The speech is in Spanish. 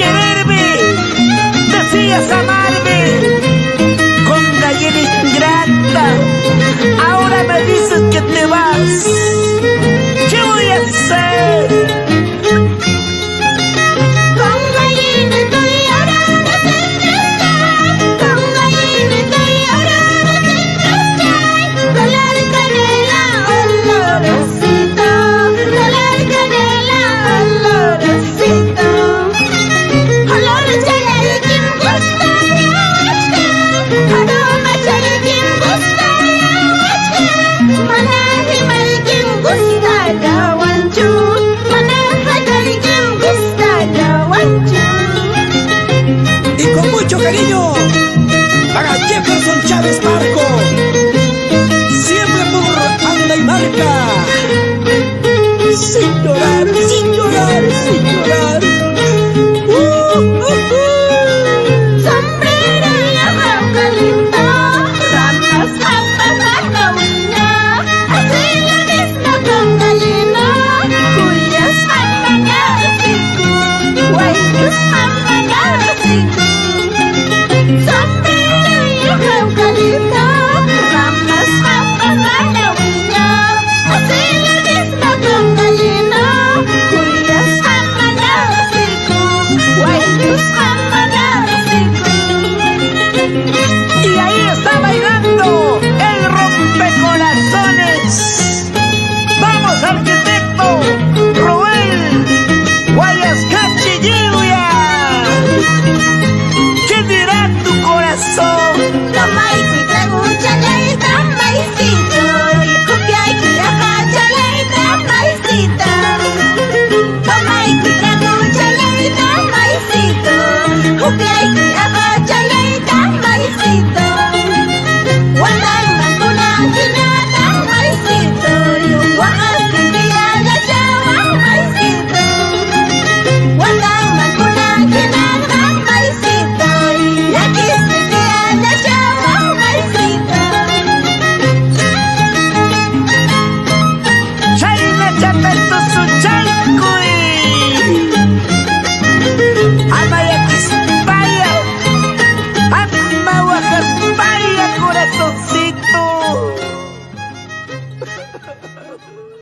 quererme, decías amarme, con gallina ingrata, ahora me dices que te vas. ¿Qué voy a hacer? Cariño para Jefferson Chávez Marco, siempre por Anda y Marca, sin llorar, sin llorar, sin llorar. Sombrero y jaula linda, ramas apagando una, así la misma con gallina, cuyas apagadas y waynos.